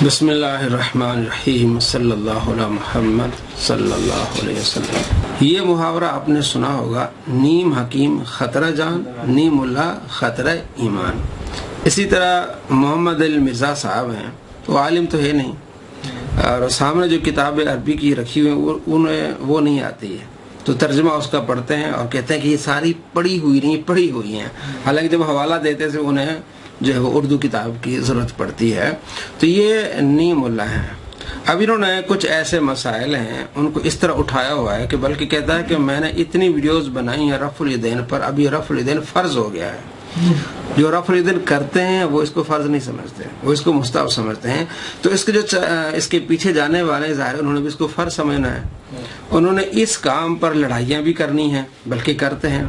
بسم اللہ الرحمن الرحیم صلی اللہ علیہ محمد صلی اللہ علیہ وسلم۔ یہ محاورہ آپ نے سنا ہوگا، نیم حکیم خطرہ جان، نیم اللہ خطرہ ایمان۔ اسی طرح محمد المرزا صاحب ہیں، وہ عالم تو ہے نہیں، اور سامنے جو کتاب عربی کی رکھی ہوئی انہیں وہ نہیں آتی ہے، تو ترجمہ اس کا پڑھتے ہیں اور کہتے ہیں کہ یہ ساری پڑھی ہوئی ہیں، حالانکہ جب حوالہ دیتے تھے انہیں جو ہے وہ اردو کتاب کی ضرورت پڑتی ہے۔ تو یہ نیم اللہ ہیں۔ اب انہوں نے کچھ ایسے مسائل ہیں ان کو اس طرح اٹھایا ہوا ہے کہ بلکہ کہتا ہے کہ میں نے اتنی ویڈیوز بنائی ہیں رفع الیدین پر، اب یہ رفع الیدین فرض ہو گیا ہے۔ جو رفع الیدین کرتے ہیں وہ اس کو فرض نہیں سمجھتے، وہ اس کو مستحب سمجھتے ہیں۔ تو اس کے جو اس کے پیچھے جانے والے ظاہر انہوں نے بھی اس کو فرض سمجھنا ہے، انہوں نے اس کام پر لڑائیاں بھی کرنی ہیں، بلکہ کرتے ہیں۔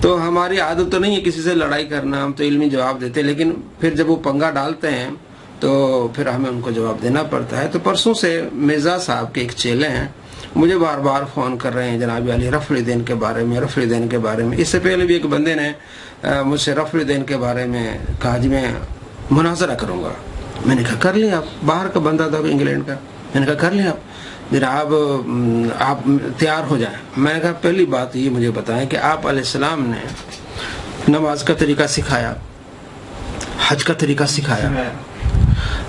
تو ہماری عادت تو نہیں ہے کسی سے لڑائی کرنا، ہم تو علمی جواب دیتے، لیکن پھر جب وہ پنگا ڈالتے ہیں تو پھر ہمیں ان کو جواب دینا پڑتا ہے۔ تو پرسوں سے مرزا صاحب کے ایک چیلے ہیں، مجھے بار بار فون کر رہے ہیں جناب علی رفع الیدین کے بارے میں، رفع الیدین کے بارے میں۔ اس سے پہلے بھی ایک بندے نے مجھ سے رفع الیدین کے بارے میں کہا جی میں مناظرہ کروں گا۔ میں نے کہا کر لیں آپ، باہر کا بندہ تھا انگلینڈ کا، میں نے کہا کر لیں آپ تیار ہو جائیں۔ میں نے کہا پہلی بات یہ مجھے بتائیں کہ آپ علیہ السلام نے نماز کا طریقہ سکھایا، حج کا طریقہ سکھایا،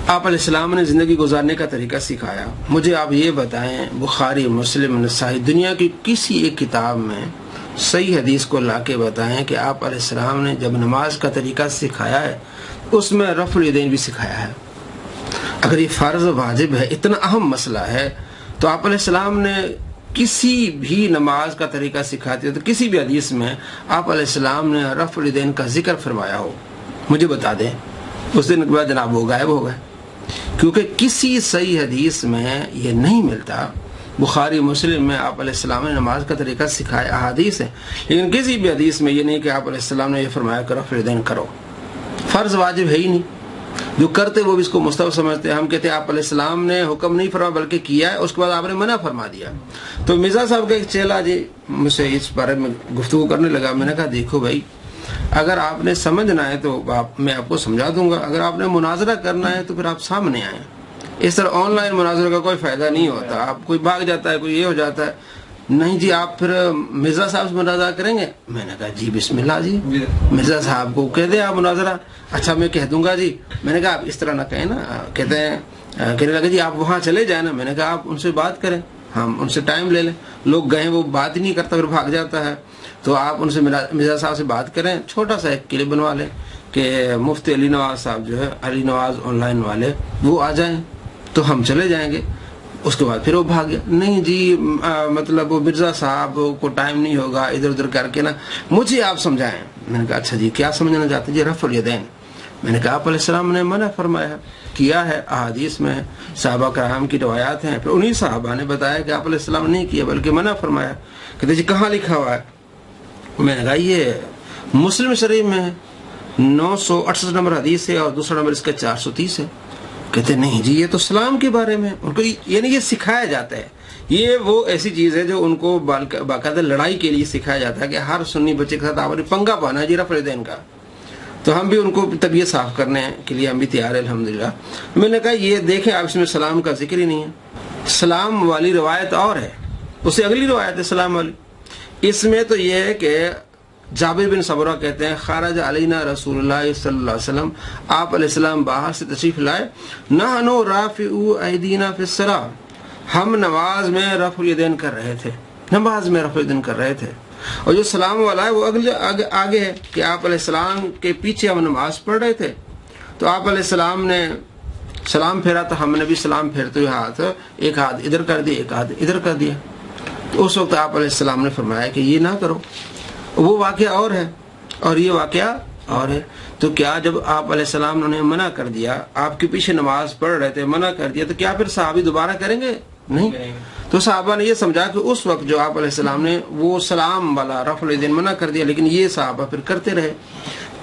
آپ علیہ السلام نے زندگی گزارنے کا طریقہ سکھایا۔ مجھے آپ یہ بتائیں بخاری، مسلم، نسائی، دنیا کی کسی ایک کتاب میں صحیح حدیث کو لا کے بتائیں کہ آپ علیہ السلام نے جب نماز کا طریقہ سکھایا ہے اس میں رفع الیدین بھی سکھایا ہے۔ اگر یہ فرض واجب ہے، اتنا اہم مسئلہ ہے، تو آپ علیہ السلام نے کسی بھی نماز کا طریقہ سکھاتے تو کسی بھی حدیث میں آپ علیہ السلام نے رفع الیدین کا ذکر فرمایا ہو، مجھے بتا دیں۔ اس دن کے بعد جناب وہ غائب ہو گئے، کیونکہ کسی صحیح حدیث میں یہ نہیں ملتا۔ بخاری مسلم میں آپ علیہ السلام نے نماز کا طریقہ سکھایا، احادیث ہے، لیکن کسی بھی حدیث میں یہ نہیں کہ آپ علیہ السلام نے یہ فرمایا کہ رفع الیدین کرو۔ فرض واجب ہے ہی نہیں، جو کرتے وہ بھی اس کو مستحب سمجھتے ہیں۔ ہم کہتے ہیں آپ علیہ السلام نے حکم نہیں فرمایا بلکہ کیا ہے، اس کے بعد آپ نے منع فرما دیا۔ تو مرزا صاحب کا ایک چیلا جی مجھ سے اس بارے میں گفتگو کرنے لگا۔ میں نے کہا دیکھو بھائی، اگر آپ نے سمجھنا ہے تو میں آپ کو سمجھا دوں گا، اگر آپ نے مناظرہ کرنا ہے تو پھر آپ سامنے آئیں۔ اس طرح آن لائن مناظرہ کا کوئی فائدہ نہیں ہوتا، آپ کوئی بھاگ جاتا ہے، کوئی یہ ہو جاتا ہے، نہیں جی آپ پھر مرزا صاحب سے مناظرہ کریں گے۔ میں نے کہا جی بسم اللہ جی، مرزا صاحب کو کہہ دیں آپ مناظرہ۔ اچھا میں کہہ دوں گا جی۔ میں نے کہا آپ اس طرح نہ کہیں نا، کہتے ہیں کہنے لگے جی آپ وہاں چلے جائیں نا۔ میں نے کہا آپ ان سے بات کریں، ہم ان سے ٹائم لے لیں۔ لوگ گئے وہ بات ہی نہیں کرتا، پھر بھاگ جاتا ہے، تو آپ ان سے مرزا صاحب سے بات کریں، چھوٹا سا ایک کلپ بنوا لیں کہ مفتی علی نواز صاحب جو ہے، علی نواز آن لائن والے، وہ آ جائیں تو ہم چلے جائیں گے۔ اس کے بعد پھر وہ بھاگ گیا، نہیں جی مطلب وہ مرزا صاحب کو ٹائم نہیں ہوگا، ادھر ادھر کر کے نا مجھے آپ سمجھائیں۔ میں نے کہا اچھا جی کیا سمجھنا چاہتے ہیں؟ جی رفع الیدین۔ میں نے کہا آپ علیہ السلام نے منع فرمایا، کیا ہے، احادیث میں صحابہ کرام کی روایات ہیں، پھر انہی صحابہ نے بتایا کہ آپ علیہ السلام نے نہیں کیا بلکہ منع فرمایا۔ کہتے جی کہاں لکھا ہوا ہے؟ میں نے کہا یہ مسلم شریف میں 968 نمبر حدیث ہے اور دوسرا نمبر اس کا 430 ہے۔ کہتے نہیں جی یہ تو اسلام کے بارے میں، ان کو یعنی یہ سکھایا جاتا ہے، یہ وہ ایسی چیز ہے جو ان کو باقاعدہ لڑائی کے لیے سکھایا جاتا ہے کہ ہر سنی بچے کے ساتھ آپ نے پنگا پانا ہے جی رفع الیدین کا۔ تو ہم بھی ان کو طبیعت صاف کرنے کے لیے ہم بھی تیار ہیں الحمدللہ۔ میں نے کہا یہ دیکھیں آپ اس میں سلام کا ذکر ہی نہیں ہے، سلام والی روایت اور ہے، اس سے اگلی روایت ہے سلام والی۔ اس میں تو یہ ہے کہ جابر بن سمرہ کہتے ہیں خرج علینا رسول اللہ صلی اللہ علیہ وسلم، آپ علیہ السلام باہر سے تشریف لائے، نحن رافعو ایدینا فی الصلاۃ، ہم نماز میں رفع الیدین کر رہے تھے، نماز میں رفع الیدین کر رہے تھے۔ اور جو سلام والا ہے وہ آگے ہے کہ آپ علیہ السلام کے پیچھے ہم نماز پڑھ رہے تھے، تو آپ علیہ السلام نے سلام پھیرا تو ہم نے بھی سلام پھیرتے ہوئے ہاتھ، ایک ہاتھ ادھر کر دیا ایک ہاتھ ادھر کر دیا۔ تو اس وقت آپ علیہ السلام نے فرمایا کہ یہ نہ کرو، وہ واقعہ اور ہے اور یہ واقعہ اور ہے۔ تو کیا جب آپ علیہ السلام نے منع کر دیا، آپ کے پیچھے نماز پڑھ رہے تھے منع کر دیا، تو کیا پھر صحابی دوبارہ کریں گے؟ نہیں۔ تو صحابہ نے یہ سمجھا کہ اس وقت جو آپ علیہ السلام نے وہ سلام والا رفع الیدین منع کر دیا، لیکن یہ صحابہ پھر کرتے رہے،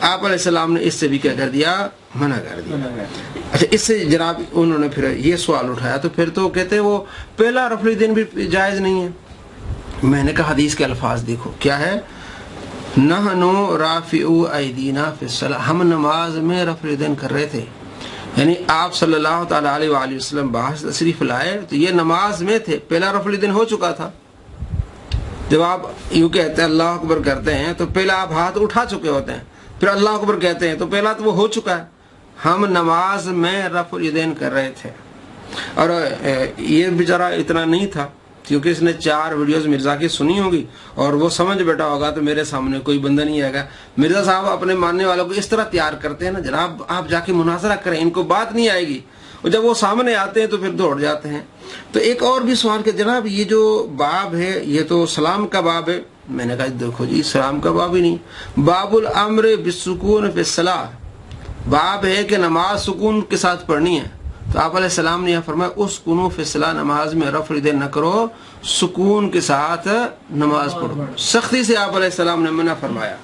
آپ علیہ السلام نے اس سے بھی کیا کر دیا؟ منع کر دیا۔ اچھا اس سے جناب انہوں نے پھر یہ سوال اٹھایا، تو پھر تو کہتے ہیں وہ پہلا رفع الیدین بھی جائز نہیں ہے۔ میں نے کہا حدیث کے الفاظ دیکھو کیا ہے، نحن رافعو ایدینا فی الصلاۃ، ہم نماز میں رفع الیدین کر رہے تھے۔ یعنی آپ صلی اللہ تعالیٰ علیہ وآلہ وسلم باہر سے تشریف لائے تو یہ نماز میں تھے، پہلا رفع الیدین ہو چکا تھا۔ جب آپ یوں کہتے ہیں اللہ اکبر کرتے ہیں تو پہلا آپ ہاتھ اٹھا چکے ہوتے ہیں، پھر اللہ اکبر کہتے ہیں تو پہلا تو وہ ہو چکا ہے۔ ہم نماز میں رفع الیدین کر رہے تھے، اور یہ بیچارہ اتنا نہیں تھا کیونکہ اس نے 4 ویڈیوز مرزا کی سنی ہوگی اور وہ سمجھ بیٹھا ہوگا تو میرے سامنے کوئی بندہ نہیں آئے گا۔ مرزا صاحب اپنے ماننے والوں کو اس طرح تیار کرتے ہیں نا، جناب آپ جا کے مناظرہ کریں، ان کو بات نہیں آئے گی، اور جب وہ سامنے آتے ہیں تو پھر دوڑ جاتے ہیں۔ تو ایک اور بھی سوال کہ جناب یہ جو باب ہے یہ تو سلام کا باب ہے۔ میں نے کہا دیکھو جی سلام کا باب ہی نہیں، باب الامر بالسکون فی الصلاۃ، باب ہے کہ نماز سکون کے ساتھ پڑھنی ہے۔ تو آپ علیہ السلام نے یہ فرمایا اسکنوا فی الصلاۃ، نماز میں رفع الیدین نہ کرو، سکون کے ساتھ نماز پڑھو۔ سختی سے آپ علیہ السلام نے منع فرمایا۔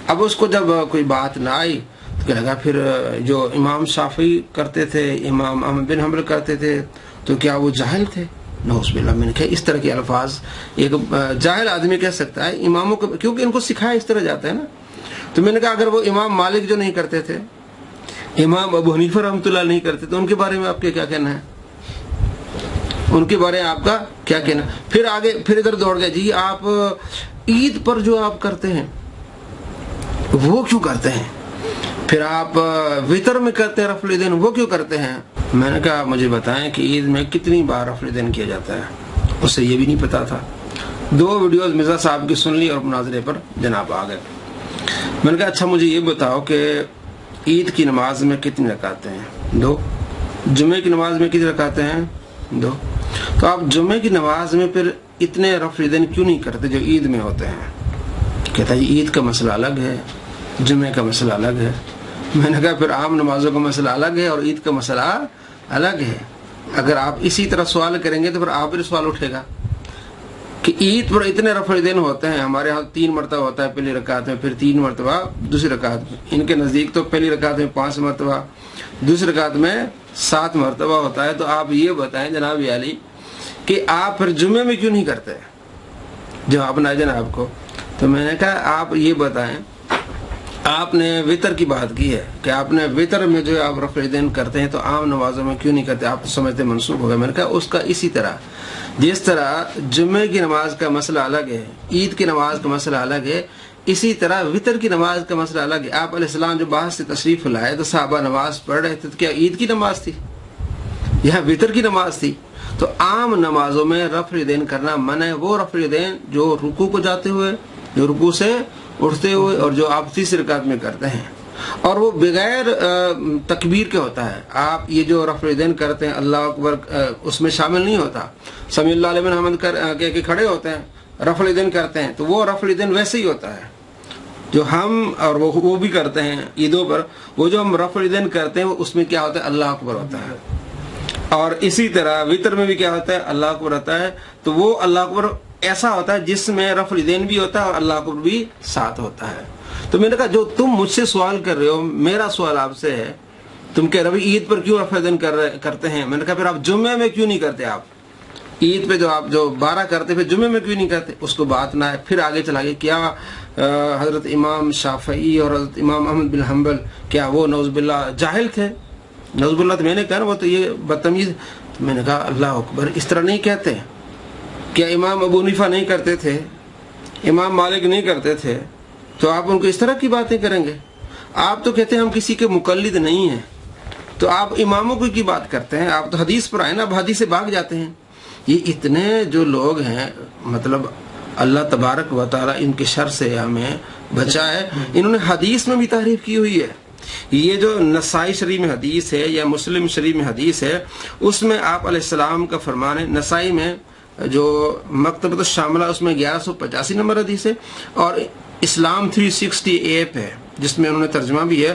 اب اس کو جب کوئی بات نہ آئی تو کہنے لگا پھر جو امام شافعی کرتے تھے، امام احمد بن حنبل کرتے تھے تو کیا وہ جاہل تھے؟ نعوذ باللہ۔ میں نے کہا اس طرح کے الفاظ ایک جاہل آدمی کہہ سکتا ہے اماموں کو، کیونکہ ان کو سکھایا اس طرح جاتا ہے نا۔ تو میں نے کہا اگر وہ امام مالک جو نہیں کرتے تھے، امام ابو حنیفہ رحمۃ اللہ نہیں کرتے تو ان کے بارے میں آپ کے کیا کہنا ہے؟ ان کے بارے میں آپ کا کیا کہنا؟ پھر آگے پھر ادھر دوڑ گئے جی آپ عید پر جو آپ کرتے ہیں وہ کیوں کرتے ہیں؟ پھر آپ وطر میں کرتے ہیں رفع الیدین، وہ کیوں کرتے ہیں؟ میں نے کہا مجھے بتائیں کہ عید میں کتنی بار رفع الیدین کیا جاتا ہے؟ اسے یہ بھی نہیں پتا تھا۔ 2 ویڈیوز مرزا صاحب کی سن لی اور مناظرے پر جناب آ گئے۔ میں نے کہا اچھا مجھے یہ بتاؤ کہ عید کی نماز میں کتنی رکعتیں ہیں؟ 2۔ جمعے کی نماز میں کتنی رکعتیں ہیں؟ 2۔ تو آپ جمعے کی نماز میں پھر اتنے رفع الیدین کیوں نہیں کرتے جو عید میں ہوتے ہیں؟ کہتا ہے عید کا مسئلہ الگ ہے، جمعے کا مسئلہ الگ ہے۔ میں نے کہا پھر عام نمازوں کا مسئلہ الگ ہے اور عید کا مسئلہ الگ ہے۔ اگر آپ اسی طرح سوال کریں گے تو پھر آپ بھی سوال اٹھے گا کہ عید پر اتنے رفع الیدین ہوتے ہیں، ہمارے ہاں 3 مرتبہ ہوتا ہے پہلی رکعت میں، پھر 3 مرتبہ دوسری رکعت میں۔ ان کے نزدیک تو پہلی رکعت میں 5 مرتبہ، دوسری رکعت میں 7 مرتبہ ہوتا ہے۔ تو آپ یہ بتائیں جناب علی کہ آپ پھر جمعے میں کیوں نہیں کرتے؟ جواب نہ جناب کو۔ تو میں نے کہا آپ یہ بتائیں، آپ نے وطر کی بات کی ہے کہ آپ نے وطر میں جو آپ رفع الیدین کرتے ہیں تو عام نمازوں میں کیوں نہیں کرتے؟ آپ تو سمجھتے منسوخ ہو گئے۔ میں نے کہا اس کا اسی طرح جس طرح جمعے کی نماز کا مسئلہ الگ ہے، عید کی نماز کا مسئلہ الگ ہے، اسی طرح وطر کی نماز کا مسئلہ الگ ہے۔ آپ علیہ السلام جو باہر سے تشریف لائے تو صحابہ نماز پڑھ رہے تھے، تو کیا عید کی نماز تھی یا وطر کی نماز تھی؟ تو عام نمازوں میں رفع الیدین کرنا منع ہے، وہ رفع الیدین جو رکوع کو جاتے ہوئے، جو رکوع سے اٹھتے ہوئے، اور جو آپ تیسری رکعت میں کرتے ہیں، اور وہ بغیر تکبیر کے ہوتا ہے۔ آپ یہ جو رفع الیدین کرتے ہیں اللہ اکبر اس میں شامل نہیں ہوتا، سمیع اللہ لمن حمد کہہ کے کھڑے ہوتے ہیں، رفع الیدین کرتے ہیں، تو وہ رفع الیدین ویسے ہی ہوتا ہے جو ہم اور وہ بھی کرتے ہیں عیدوں پر۔ وہ جو ہم رفع الیدین کرتے ہیں وہ اس میں کیا ہوتا ہے؟ اللہ اکبر ہوتا ہے۔ اور اسی طرح وطر میں بھی کیا ہوتا ہے؟ اللہ اکبر ہوتا ہے۔ تو وہ اللہ اکبر ایسا ہوتا ہے جس میں رفع الیدین بھی ہوتا ہے اور اللہ اکبر بھی ساتھ ہوتا ہے۔ تو میں نے کہا جو تم مجھ سے سوال کر رہے ہو، میرا سوال آپ سے ہے، تم کہہ رہے عید پر کیوں رفع الیدین کرتے ہیں؟ میں نے کہا پھر آپ جمعے میں کیوں نہیں کرتے؟ آپ عید پہ جو آپ جو 12 کرتے پھر جمعے میں کیوں نہیں کرتے؟ اس کو بات نہ ہے۔ پھر آگے چلا گیا کیا حضرت امام شافعی اور حضرت امام احمد بن حنبل کیا وہ نعوذ باللہ جاہل تھے؟ نعوذ باللہ۔ تو میں نے کہا وہ تو یہ بدتمیز۔ میں نے کہا اللہ اکبر، اس طرح نہیں کہتے۔ کیا امام ابو حنیفہ نہیں کرتے تھے؟ امام مالک نہیں کرتے تھے؟ تو آپ ان کو اس طرح کی باتیں کریں گے؟ آپ تو کہتے ہیں ہم کسی کے مقلد نہیں ہیں، تو آپ اماموں کی بات کرتے ہیں؟ آپ تو حدیث پر آئے نا، اب حدیث سے بھاگ جاتے ہیں۔ یہ اتنے جو لوگ ہیں، مطلب اللہ تبارک و تعالیٰ ان کے شر سے ہمیں بچائے، انہوں نے حدیث میں بھی تعریف کی ہوئی ہے۔ یہ جو نسائی شریف میں حدیث ہے یا مسلم شریف میں حدیث ہے، اس میں آپ علیہ السلام کا فرمان ہے۔ نسائی میں جو مکتبۃ الشاملہ اس میں 1185 نمبر حدیث ہے، اور اسلام 368 ہے جس میں انہوں نے ترجمہ بھی ہے،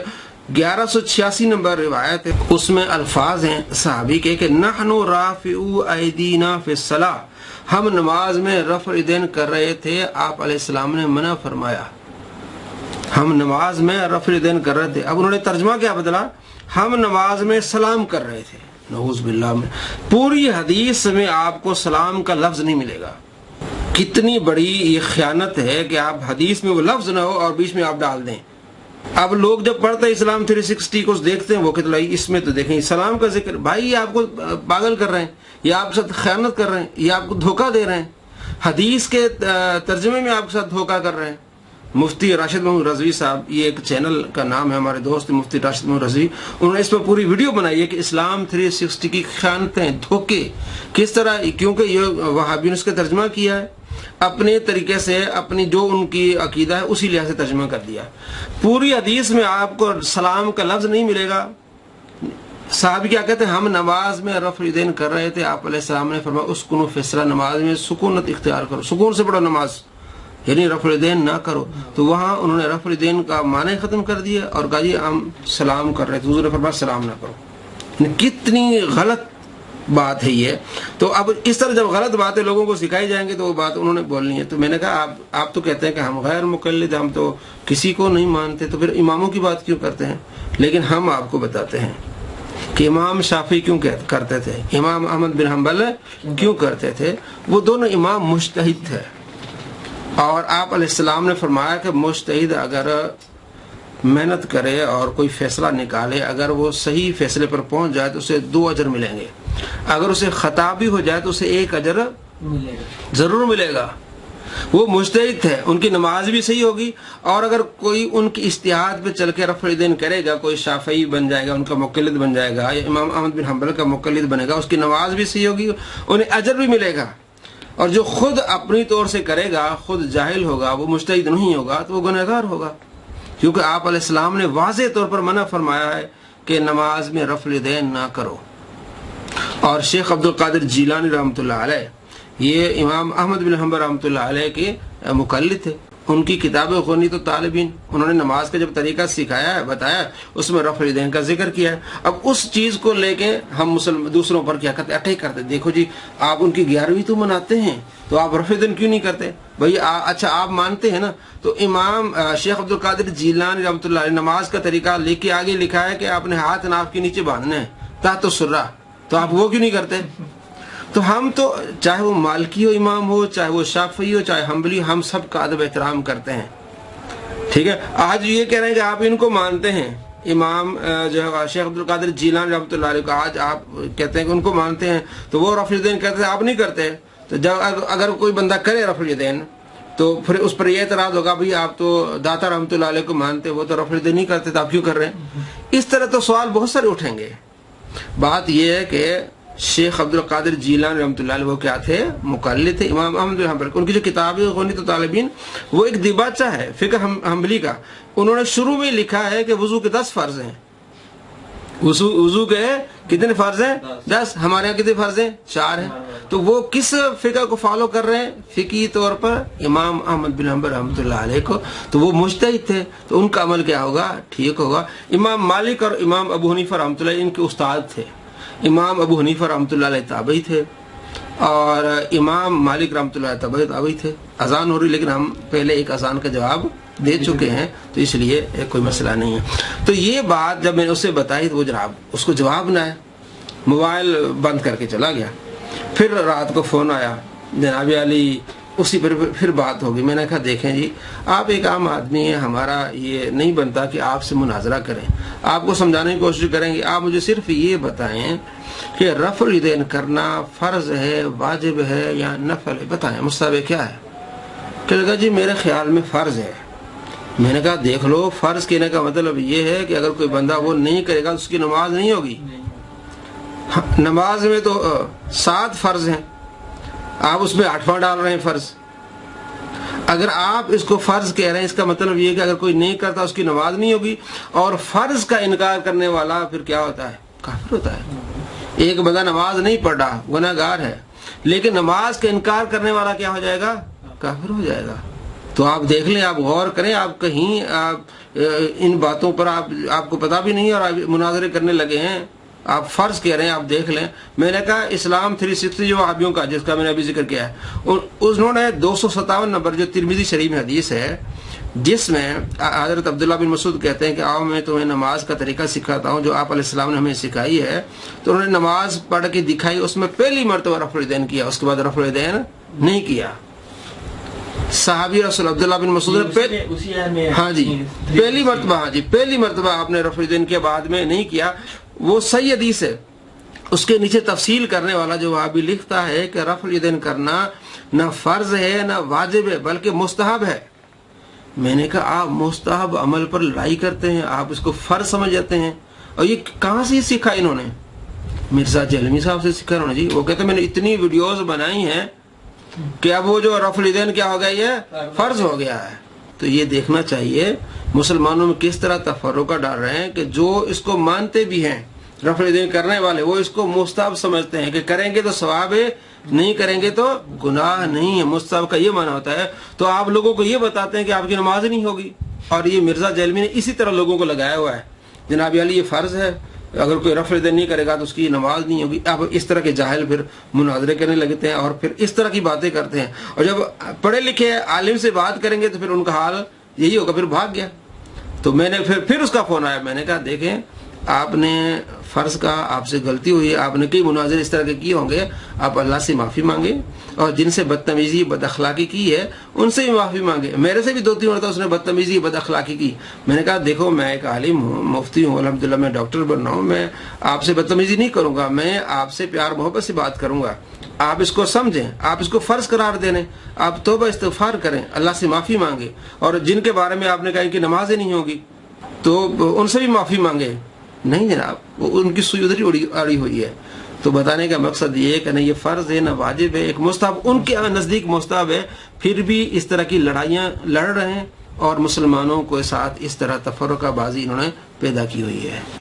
1186 نمبر روایت ہے۔ اس میں الفاظ ہیں صحابی کے کہ نحن رافعو ایدینا فی الصلاۃ، ہم نماز میں رفع الیدین کر رہے تھے، آپ علیہ السلام نے منع فرمایا۔ ہم نماز میں رفع الیدین کر رہے تھے، اب انہوں نے ترجمہ کیا بدلا، ہم نماز میں سلام کر رہے تھے۔ نعوذ باللہ، میں پوری حدیث میں آپ کو سلام کا لفظ نہیں ملے گا۔ کتنی بڑی یہ خیانت ہے کہ آپ حدیث میں وہ لفظ نہ ہو اور بیچ میں آپ ڈال دیں اب لوگ جب پڑھتے ہیں اسلام 360 کو دیکھتے ہیں، وہ کہتے ہیں اس میں تو دیکھیں سلام کا ذکر، بھائی یہ آپ کو پاگل کر رہے ہیں، یہ آپ کے ساتھ خیانت کر رہے ہیں، یہ آپ کو دھوکہ دے رہے ہیں، حدیث کے ترجمے میں آپ کے ساتھ دھوکہ کر رہے ہیں۔ مفتی راشد محمود رضوی صاحب، یہ ایک چینل کا نام ہے، ہمارے دوست مفتی راشد محمود رضوی، انہوں نے اس پر پوری ویڈیو بنائی ہے کہ اسلام 360 کی خیانتیں، دھوکے کس طرح، کیونکہ یہ وہابیوں نے اس کا ترجمہ کیا ہے اپنے طریقے سے، اپنی جو ان کی عقیدہ ہے اسی لحاظ سے ترجمہ کر دیا۔ پوری حدیث میں آپ کو سلام کا لفظ نہیں ملے گا۔ صحابی کیا کہتے ہیں، ہم نماز میں رفع الیدین کر رہے تھے، آپ علیہ السلام نے فرمایا اسکنوا فی الصلاۃ، نماز میں سکونت اختیار کرو، سکون سے پڑھو نماز، یعنی رفع الیدین نہ کرو۔ تو وہاں انہوں نے رفع الیدین کا معنی ختم کر دیا اور کہا جی ہم سلام کر رہے تھے، حضور نے فرمایا سلام نہ کرو۔ کتنی غلط بات ہے یہ۔ تو اب اس طرح جب غلط باتیں لوگوں کو سکھائی جائیں گے تو وہ بات انہوں نے بولنی ہے۔ تو میں نے کہا آپ تو کہتے ہیں کہ ہم غیر مقلد، ہم تو کسی کو نہیں مانتے، تو پھر اماموں کی بات کیوں کرتے ہیں؟ لیکن ہم آپ کو بتاتے ہیں کہ امام شافعی کیوں کرتے تھے، امام احمد بن حنبل کیوں کرتے تھے۔ وہ دونوں امام مجتہد تھے، اور آپ علیہ السلام نے فرمایا کہ مجتہد اگر محنت کرے اور کوئی فیصلہ نکالے، اگر وہ صحیح فیصلے پر پہنچ جائے تو اسے 2 اجر ملیں گے، اگر اسے خطا بھی ہو جائے تو اسے 1 اجر ضرور ملے گا۔ وہ مجتہد تھے، ان کی نماز بھی صحیح ہوگی، اور اگر کوئی ان کی اجتہاد پہ چل کے رفع الیدین کرے گا، کوئی شافعی بن جائے گا، ان کا مقلد بن جائے گا، یا امام احمد بن حنبل کا مقلد بنے گا، اس کی نماز بھی صحیح ہوگی، انہیں اجر بھی ملے گا۔ اور جو خود اپنی طور سے کرے گا، خود جاہل ہوگا، وہ مجتہد نہیں ہوگا، تو وہ گنہگار ہوگا، کیونکہ آپ علیہ السلام نے واضح طور پر منع فرمایا ہے کہ نماز میں رفع الیدین نہ کرو۔ اور شیخ عبد القادر جیلانی رحمۃ اللہ علیہ، یہ امام احمد بن حنبل رحمۃ اللہ علیہ کے مقلد تھے، ان کی کتاب غنیۃ الطالبین، انہوں نے نماز کا جب طریقہ سکھایا ہے، بتایا، اس میں رفع الیدین کا ذکر کیا ہے۔ اب اس چیز کو لے کے ہم دوسروں پر کیا کرتے، اٹیک کرتے، دیکھو جی آپ ان کی 11ویں تو مناتے ہیں، تو آپ رفع الیدین کیوں نہیں کرتے؟ بھائی اچھا آپ مانتے ہیں نا، تو امام شیخ عبد القادر جیلانی رحمۃ اللہ علیہ نماز کا طریقہ لکھ کے آگے لکھا ہے کہ آپ نے ہاتھ ناف کے نیچے باندھنے ہیں تحت السرہ، تو آپ وہ کیوں نہیں کرتے؟ تو ہم تو چاہے وہ مالکی ہو امام ہو، چاہے وہ شافعی ہو، چاہے حنبلی، ہم سب کا ادب احترام کرتے ہیں، ٹھیک ہے۔ آج یہ کہہ رہے ہیں کہ آپ ان کو مانتے ہیں، امام جو ہے شیخ عبد القادر جیلانی رحمۃ اللہ علیہ کو آج آپ کہتے ہیں کہ ان کو مانتے ہیں، تو وہ رفع الیدین کہتے ہیں، آپ نہیں کرتے۔ تو جب اگر کوئی بندہ کرے رفع الیدین تو پھر اس پر یہ اعتراض ہوگا، بھائی آپ تو داتا رحمۃ اللہ علیہ کو مانتے، وہ تو رفع الیدین نہیں کرتے، تو آپ کیوں کر رہے ہیں؟ اس طرح تو سوال بہت سارے اٹھیں گے۔ بات یہ ہے کہ شیخ عبد القادر جیلانی رحمۃ اللہ علیہ وہ کیا تھے؟ مقلد تھے امام احمد بن حنبل۔ ان کی جو کتاب ہے غنیۃ الطالبین، وہ ایک دیباچہ ہے فقہ حنبلی کا۔ انہوں نے شروع میں لکھا ہے کہ وضو کے 10 فرض ہیں، وضو کے کتنے فرض ہیں؟ 10۔ ہمارے یہاں کتنے فرض ہیں؟ 4 ہیں۔ تو وہ کس فقہ کو فالو کر رہے ہیں؟ فقہی طور پر امام احمد بن حنبل رحمۃ اللہ علیہ کو۔ تو وہ مجتہد تھے، تو ان کا عمل کیا ہوگا؟ ٹھیک ہوگا۔ امام مالک اور امام ابو حنیفہ رحمۃ اللہ ان کے استاد تھے۔ امام ابو حنیفہ رحمۃ اللہ علیہ تابعی تھے، اور امام مالک رحمۃ اللہ علیہ تابعی تھے۔ اذان ہو رہی، لیکن ہم پہلے ایک اذان کا جواب دے چکے ہیں، تو اس لیے کوئی مسئلہ نہیں ہے۔ تو یہ بات جب میں نے اسے بتائی تو وہ جناب اس کو جواب نہ ہے، موبائل بند کر کے چلا گیا۔ پھر رات کو فون آیا، جناب علی اسی پر پھر بات ہوگی۔ میں نے کہا دیکھیں جی، آپ ایک عام آدمی ہیں، ہمارا یہ نہیں بنتا کہ آپ سے مناظرہ کریں، آپ کو سمجھانے کی کوشش کریں گے، آپ مجھے صرف یہ بتائیں کہ رفع الیدین کرنا فرض ہے، واجب ہے یا نفل ہے، بتائیں مستحب کیا ہے؟ کہ لگا جی میرے خیال میں فرض ہے۔ میں نے کہا دیکھ لو، فرض کہنے کا مطلب یہ ہے کہ اگر کوئی بندہ وہ نہیں کرے گا تو اس کی نماز نہیں ہوگی۔ نماز میں تو 7 فرض ہیں، آپ اس میں 8واں ڈال رہے ہیں فرض۔ اگر آپ اس کو فرض کہہ رہے ہیں، اس کا مطلب یہ کہ اگر کوئی نہیں کرتا اس کی نماز نہیں ہوگی، اور فرض کا انکار کرنے والا پھر کیا ہوتا ہے؟ کافر ہوتا ہے۔ ایک بندہ نماز نہیں پڑھ رہا، گناہ گار ہے، لیکن نماز کا انکار کرنے والا کیا ہو جائے گا؟ کافر ہو جائے گا۔ تو آپ دیکھ لیں، آپ غور کریں، آپ کہیں ان باتوں پر آپ کو پتا بھی نہیں اور آپ مناظرے کرنے لگے ہیں، آپ فرض کہہ رہے ہیں، آپ دیکھ لیں۔ میں نے کہا اسلام 360 جو وہابیوں کا، جس کا میں نے ابھی ذکر کیا ہے، انہوں نے 257 نمبر جو ترمذی شریف میں حدیث ہے، جس میں حضرت عبداللہ بن مسعود کہتے ہیں کہ آؤ میں تمہیں نماز کا طریقہ سکھاتا ہوں جو آپ علیہ السلام نے ہمیں سکھائی ہے۔ تو انہوں نے نماز پڑھ کے دکھائی، اس میں پہلی مرتبہ رفع الیدین کیا، اس کے بعد رفع الیدین نہیں کیا۔ صحابی رسول عبداللہ بن مسعود نے ہاں جی پہلی مرتبہ آپ نے رفع الیدین کے بعد میں نہیں کیا. وہ صحیح حدیث ہے. اس کے نیچے تفصیل کرنے والا جو وہابی لکھتا ہے کہ رفع الیدین کرنا نہ فرض ہے نہ واجب ہے بلکہ مستحب ہے. میں نے کہا آپ مستحب عمل پر لڑائی کرتے ہیں, آپ اس کو فرض سمجھ جاتے ہیں, اور یہ کہاں سے سیکھا انہوں نے؟ مرزا جہلمی صاحب سے سیکھا انہوں نے جی. وہ کہتے ہیں میں نے اتنی ویڈیوز بنائی ہیں کہ اب وہ جو رفع الیدین کیا ہو گیا, یہ فرض ہو گیا ہے. تو یہ دیکھنا چاہیے مسلمانوں میں کس طرح تفرقہ ڈال رہے ہیں کہ جو اس کو مانتے بھی ہیں رفع الیدین کرنے والے, وہ اس کو مستحب سمجھتے ہیں کہ کریں گے تو ثواب ہے, نہیں کریں گے تو گناہ نہیں ہے. مستحب کا یہ معنی ہوتا ہے. تو آپ لوگوں کو یہ بتاتے ہیں کہ آپ کی نماز نہیں ہوگی, اور یہ مرزا جہلمی نے اسی طرح لوگوں کو لگایا ہوا ہے جناب علی یہ فرض ہے, اگر کوئی رفع الیدین نہیں کرے گا تو اس کی نماز نہیں ہوگی. اب اس طرح کے جاہل پھر مناظرے کرنے لگتے ہیں اور پھر اس طرح کی باتیں کرتے ہیں, اور جب پڑھے لکھے عالم سے بات کریں گے تو پھر ان کا حال یہی ہوگا, پھر بھاگ گیا. تو میں نے پھر اس کا فون آیا, میں نے کہا دیکھیں آپ نے فرض کا, آپ سے غلطی ہوئی ہے, آپ نے کئی مناظر اس طرح کے کیے ہوں گے, آپ اللہ سے معافی مانگے, اور جن سے بدتمیزی بد اخلاقی کی ہے ان سے بھی معافی مانگے. میرے سے بھی 2-3 مرتبہ اس نے بدتمیزی بد اخلاقی کی. میں نے کہا دیکھو میں ایک عالم ہوں, مفتی ہوں, الحمدللہ میں ڈاکٹر بن رہا ہوں, میں آپ سے بدتمیزی نہیں کروں گا, میں آپ سے پیار محبت سے بات کروں گا. آپ اس کو سمجھیں, آپ اس کو فرض قرار دیں, آپ توبہ استغفار کریں, اللہ سے معافی مانگے, اور جن کے بارے میں آپ نے کہا کہ نمازیں نہیں ہوگی تو ان سے بھی معافی مانگے. نہیں جناب, وہ ان کی سوئی ادھر اڑی ہوئی ہے. تو بتانے کا مقصد یہ ہے کہ نہیں یہ فرض ہے نہ واجب ہے, ایک مستحب, ان کے نزدیک مستحب ہے, پھر بھی اس طرح کی لڑائیاں لڑ رہے ہیں اور مسلمانوں کے ساتھ اس طرح تفرقہ بازی انہوں نے پیدا کی ہوئی ہے.